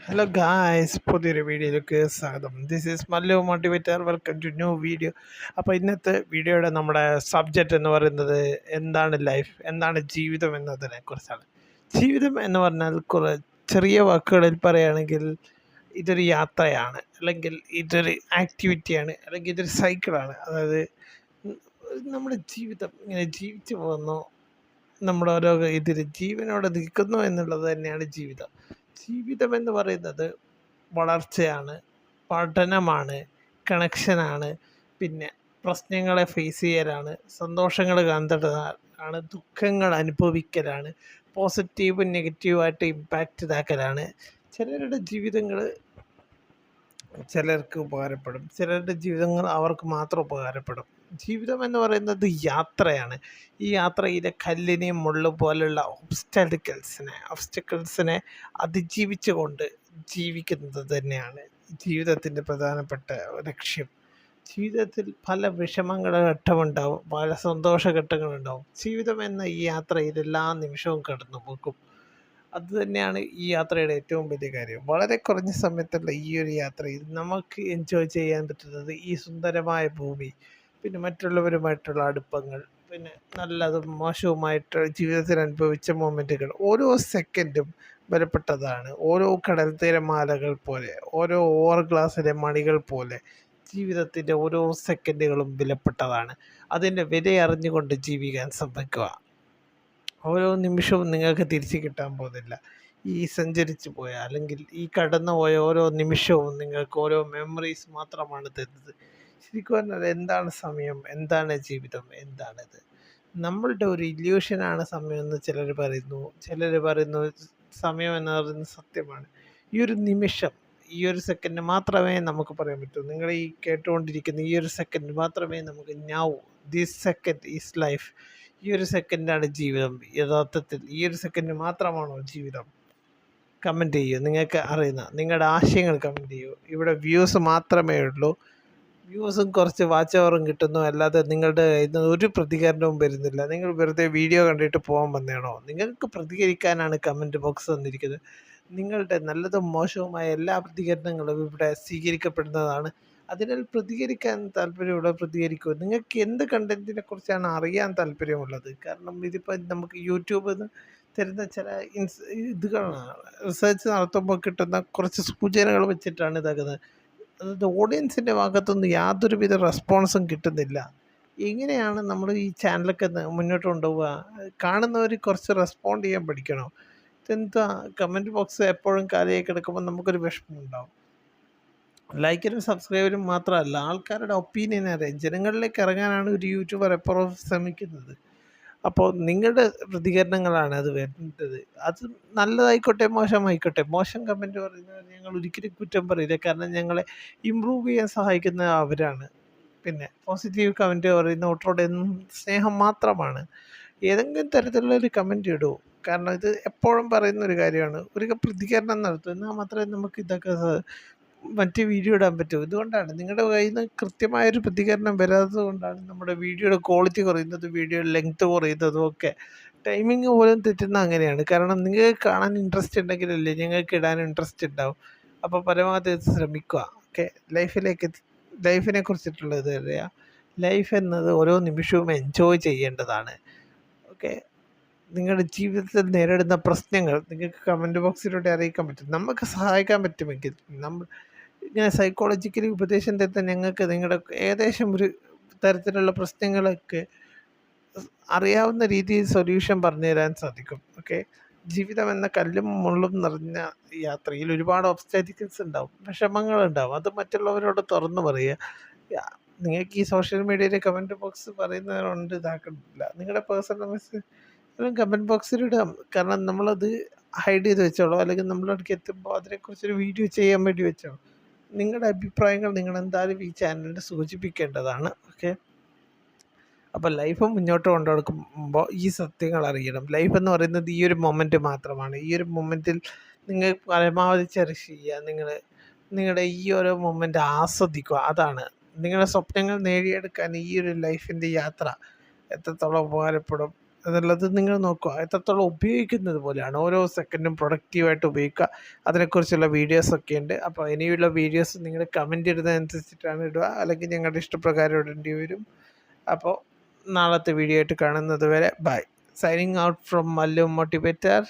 Hello guys, പുതിയൊരു വീഡിയോയിലേക്ക് സ്വാഗതം. This is Mallu motivator. Welcome to new video. അപ്പോൾ ഇന്നത്തെ വീഡിയോയുടെ നമ്മുടെ സബ്ജക്റ്റ് എന്ന് പറയുന്നത് എന്താണ് ലൈഫ്, എന്താണ് ജീവിതം എന്നതിനെ കുറിച്ചാണ്. ജീവിതം എന്ന് പറഞ്ഞാൽ ചെറിയ വാക്കുകളിൽ പറയുകയാണെങ്കിൽ ഇതൊരു യാത്രയാണ്, അല്ലെങ്കിൽ ഇതൊരു ആക്ടിവിറ്റിയാണ്, അല്ലെങ്കിൽ ഇതൊരു സൈക്കിളാണ്. അതായത് നമ്മുടെ ജീവിതം ഇങ്ങനെ ജീവിച്ചു പോകുന്നു, നമ്മുടെ ഓരോ ഇതിൽ ജീവനോടെ നിൽക്കുന്നു എന്നുള്ളത് തന്നെയാണ് ജീവിതം. ജീവിതം എന്ന് പറയുന്നത് വളർച്ചയാണ്, പഠനമാണ്, കണക്ഷനാണ്, പിന്നെ പ്രശ്നങ്ങളെ ഫേസ് ചെയ്യലാണ്, സന്തോഷങ്ങൾ കണ്ടെത്താനാണ്, ദുഃഖങ്ങൾ അനുഭവിക്കലാണ്, പോസിറ്റീവും നെഗറ്റീവായിട്ട് ഇമ്പാക്റ്റ് ഇതാക്കലാണ്. ചിലരുടെ ജീവിതങ്ങൾ ചിലർക്ക് ഉപകാരപ്പെടും, ചിലരുടെ ജീവിതങ്ങൾ അവർക്ക് മാത്രം ഉപകാരപ്പെടും. ജീവിതം എന്ന് പറയുന്നത് യാത്രയാണ്. ഈ യാത്രയിലെ കല്ലിനെയും മുള്ളു പോലുള്ള ഒബ്സ്റ്റക്കിൾസിനെ അതിജീവിച്ചുകൊണ്ട് ജീവിക്കുന്നത് തന്നെയാണ് ജീവിതത്തിൻ്റെ പ്രധാനപ്പെട്ട ലക്ഷ്യം. ജീവിതത്തിൽ പല ഘട്ടമുണ്ടാവും, പല സന്തോഷഘട്ടങ്ങളുണ്ടാവും. ജീവിതം എന്ന ഈ യാത്രയിൽ എല്ലാ നിമിഷവും കടന്നു പോകും. അതുതന്നെയാണ് ഈ യാത്രയുടെ ഏറ്റവും വലിയ കാര്യം. വളരെ കുറഞ്ഞ സമയത്തുള്ള ഈ ഒരു യാത്രയിൽ നമുക്ക് എൻജോയ് ചെയ്യാൻ പറ്റുന്നത് ഈ സുന്ദരമായ ഭൂമി, പിന്നെ മറ്റുള്ളവരുമായിട്ടുള്ള അടുപ്പങ്ങൾ, പിന്നെ നല്ലതും മോശവുമായിട്ട് ജീവിതത്തിൽ അനുഭവിച്ച മൊമെൻറ്റുകൾ. ഓരോ സെക്കൻഡും വിലപ്പെട്ടതാണ്. ഓരോ കടൽ തിരമാലകൾ പോലെ, ഓരോ ഓവർ ഗ്ലാസ്സിലെ മണികൾ പോലെ ജീവിതത്തിൻ്റെ ഓരോ സെക്കൻഡുകളും വിലപ്പെട്ടതാണ്. അതിൻ്റെ വില അറിഞ്ഞുകൊണ്ട് ജീവിക്കാൻ ശ്രമിക്കുക. ഓരോ നിമിഷവും നിങ്ങൾക്ക് തിരിച്ച് കിട്ടാൻ പോകുന്നില്ല. ഈ സഞ്ചരിച്ചു പോയ, അല്ലെങ്കിൽ ഈ കടന്നു പോയ ഓരോ നിമിഷവും നിങ്ങൾക്ക് ഓരോ മെമ്മറീസ് മാത്രമാണ് തരുന്നത്. ശരിക്കും പറഞ്ഞാൽ എന്താണ് സമയം, എന്താണ് ജീവിതം, എന്താണിത്? നമ്മളുടെ ഒരു ഇല്യൂഷനാണ് സമയമെന്ന് ചിലർ പറയുന്നു. ചിലർ പറയുന്നു സമയം എന്ന് പറയുന്നത് സത്യമാണ്. ഈ ഒരു നിമിഷം, ഈ ഒരു സെക്കൻഡ് മാത്രമേ നമുക്ക് പറയാൻ പറ്റൂ. നിങ്ങൾ ഈ കേട്ടുകൊണ്ടിരിക്കുന്ന ഈ ഒരു സെക്കൻഡ് മാത്രമേ നമുക്ക് now, this second is life. ഈ ഒരു സെക്കൻഡാണ് ജീവിതം. യഥാർത്ഥത്തിൽ ഈ ഒരു സെക്കൻഡ് മാത്രമാണോ ജീവിതം? കമൻറ്റ് ചെയ്യൂ. നിങ്ങൾക്ക് അറിയുന്ന നിങ്ങളുടെ ആശയങ്ങൾ കമൻറ്റ് ചെയ്യൂ. ഇവിടെ വ്യൂസ് മാത്രമേ ഉള്ളൂ. വ്യൂസും കുറച്ച് വാച്ച് അവറും കിട്ടുന്നു, അല്ലാതെ നിങ്ങളുടെ ഇന്ന് ഒരു പ്രതികരണവും വരുന്നില്ല. നിങ്ങൾ വെറുതെ വീഡിയോ കണ്ടിട്ട് പോകാൻ വന്നതാണോ? നിങ്ങൾക്ക് പ്രതികരിക്കാനാണ് കമൻറ്റ് ബോക്സ് തന്നിരിക്കുന്നത്. നിങ്ങളുടെ നല്ലതും മോശവുമായ എല്ലാ പ്രതികരണങ്ങളും ഇവിടെ സ്വീകരിക്കപ്പെടുന്നതാണ്. അതിനാൽ പ്രതികരിക്കാൻ താല്പര്യമുള്ള പ്രതികരിക്കൂ. നിങ്ങൾക്ക് എന്ത് കണ്ടൻറ്റിനെ കുറിച്ചാണ് അറിയാൻ താല്പര്യമുള്ളത്? കാരണം ഇതിപ്പോൾ നമുക്ക് യൂട്യൂബിൽ നിന്ന് തരുന്ന ചില ഇതുകളാണ്, റിസർച്ച് നടത്തുമ്പോൾ കിട്ടുന്ന കുറച്ച് സൂചനകൾ വെച്ചിട്ടാണ് ഇതാക്കുന്നത്. അതായത് ഓഡിയൻസിൻ്റെ ഭാഗത്തുനിന്ന് യാതൊരുവിധ റെസ്പോൺസും കിട്ടുന്നില്ല. എങ്ങനെയാണ് നമ്മൾ ഈ ചാനലൊക്കെ മുന്നോട്ട് കൊണ്ടുപോവുക? കാണുന്നവർ കുറച്ച് റെസ്പോണ്ട് ചെയ്യാൻ പഠിക്കണം. ഇതെന്താ കമൻറ്റ് ബോക്സ് എപ്പോഴും കാലിയായി കിടക്കുമ്പോൾ നമുക്കൊരു വിഷമമുണ്ടാവും. ലൈക്കിനും സബ്സ്ക്രൈബിനും മാത്രമല്ല, ആൾക്കാരുടെ ഒപ്പീനിയൻ അറിയാം. ജനങ്ങളിലേക്ക് ഇറങ്ങാനാണ് ഒരു യൂട്യൂബർ എപ്പോഴും ശ്രമിക്കുന്നത്. അപ്പോൾ നിങ്ങളുടെ പ്രതികരണങ്ങളാണ് അത് വേണ്ടത്. അത് നല്ലതായിക്കോട്ടെ മോശമായിക്കോട്ടെ. മോശം കമൻറ്റ് പറയുന്നത് ഞങ്ങൾ ഒരിക്കലും കുറ്റം പറയില്ല, കാരണം ഞങ്ങളെ ഇമ്പ്രൂവ് ചെയ്യാൻ സഹായിക്കുന്ന അവരാണ്. പിന്നെ പോസിറ്റീവ് കമൻറ്റ് പറയുന്ന ഒട്ടോടെ സ്നേഹം മാത്രമാണ്. ഏതെങ്കിലും തരത്തിലുള്ള ഒരു കമൻറ്റ് ഇടൂ, കാരണം ഇത് എപ്പോഴും പറയുന്ന ഒരു കാര്യമാണ്. ഒരു പ്രതികരണം നടത്തും, എന്നാൽ മാത്രമേ നമുക്ക് ഇതൊക്കെ മറ്റ് വീഡിയോ ഇടാൻ പറ്റൂ. ഇതുകൊണ്ടാണ് നിങ്ങളുടെ കയ്യിൽ നിന്ന് കൃത്യമായൊരു പ്രതികരണം വരാത്തത് കൊണ്ടാണ് നമ്മുടെ വീഡിയോയുടെ ക്വാളിറ്റി കുറയുന്നത്, വീഡിയോ ലെങ്ത്ത് കുറയുന്നതും ഒക്കെ. ടൈമിങ് പോലും തെറ്റുന്ന അങ്ങനെയാണ്. കാരണം നിങ്ങൾക്ക് കാണാൻ ഇൻട്രസ്റ്റ് ഉണ്ടെങ്കിലല്ലേ ഞങ്ങൾക്ക് ഇടാൻ ഇൻട്രസ്റ്റ് ഉണ്ടാവും. അപ്പോൾ പരമാവധി ശ്രമിക്കുക. ഓക്കെ, ലൈഫിനെ കുറിച്ചിട്ടുള്ളത് അറിയാം. ലൈഫ് എന്നത് ഓരോ നിമിഷവും എൻജോയ് ചെയ്യേണ്ടതാണ്. ഓക്കെ, നിങ്ങളുടെ ജീവിതത്തിൽ നേരിടുന്ന പ്രശ്നങ്ങൾ നിങ്ങൾക്ക് കമൻറ്റ് ബോക്സിലൂടെ അറിയിക്കാൻ പറ്റും. നമുക്ക് സഹായിക്കാൻ പറ്റുമെങ്കിൽ നമ്മൾ ഇങ്ങനെ സൈക്കോളജിക്കലി ഉപദേശം തരുന്ന ഞങ്ങൾക്ക് നിങ്ങളുടെ ഏകദേശം ഒരു തരത്തിലുള്ള പ്രശ്നങ്ങളൊക്കെ അറിയാവുന്ന രീതിയിൽ സൊല്യൂഷൻ പറഞ്ഞു തരാൻ സാധിക്കും. ഓക്കെ, ജീവിതം എന്ന കല്ലും മുള്ളും നിറഞ്ഞ യാത്രയിൽ ഒരുപാട് ഒബ്സ്റ്റാറ്റിക്കിൾസ് ഉണ്ടാവും, വിഷമങ്ങളുണ്ടാവും. അത് മറ്റുള്ളവരോട് തുറന്നു പറയുക. നിങ്ങൾക്ക് ഈ സോഷ്യൽ മീഡിയയിലെ കമൻറ്റ് ബോക്സ് പറയുന്നവരുണ്ട്, ഇതാക്കണില്ല. നിങ്ങളുടെ പേഴ്സണൽ മെസ്സേജ് കമൻറ്റ് ബോക്സിലിടാം, കാരണം നമ്മളത് ഹൈഡ് ചെയ്ത് വെച്ചോളൂ, അല്ലെങ്കിൽ നമ്മളടുക്ക് എത്തുമ്പോൾ അതിനെക്കുറിച്ചൊരു വീഡിയോ ചെയ്യാൻ വേണ്ടി വെച്ചോളൂ. നിങ്ങളുടെ അഭിപ്രായങ്ങൾ നിങ്ങൾ എന്തായാലും ഈ ചാനലിൽ സൂചിപ്പിക്കേണ്ടതാണ്. ഓക്കെ, അപ്പോൾ ലൈഫ് മുന്നോട്ട് കൊണ്ടു നടക്കുമ്പോൾ ഈ സത്യങ്ങൾ അറിയണം. ലൈഫ് എന്ന് പറയുന്നത് ഈ ഒരു മൊമെൻറ്റ് മാത്രമാണ്. ഈ ഒരു മൊമെൻറ്റിൽ നിങ്ങൾ പരമാവധി ചെറിഷ് ചെയ്യുക. നിങ്ങളുടെ ഈ ഓരോ മൊമെൻറ്റ് ആസ്വദിക്കുക. അതാണ് നിങ്ങളുടെ സ്വപ്നങ്ങൾ നേടിയെടുക്കാൻ ഈ ഒരു ലൈഫിൻ്റെ യാത്ര എത്രത്തോളം ഉപകാരപ്പെടും എന്നുള്ളത് നിങ്ങൾ നോക്കുക. എത്രത്തോളം ഉപയോഗിക്കുന്നത് പോലെയാണ്. ഓരോ സെക്കൻഡും പ്രൊഡക്റ്റീവായിട്ട് ഉപയോഗിക്കുക. അതിനെക്കുറിച്ചുള്ള വീഡിയോസൊക്കെ ഉണ്ട്. അപ്പോൾ ഇനിയുള്ള വീഡിയോസ് നിങ്ങൾ കമൻറ്റ് ഇടുന്നതനുസരിച്ചിട്ടാണ് ഇടുക, അല്ലെങ്കിൽ ഞങ്ങളുടെ ഇഷ്ടപ്രകാരം ഇടേണ്ടി വരും. അപ്പോൾ നാളത്തെ വീഡിയോ ആയിട്ട് കാണുന്നത് വരെ bye. Signing out from Mallu motivator.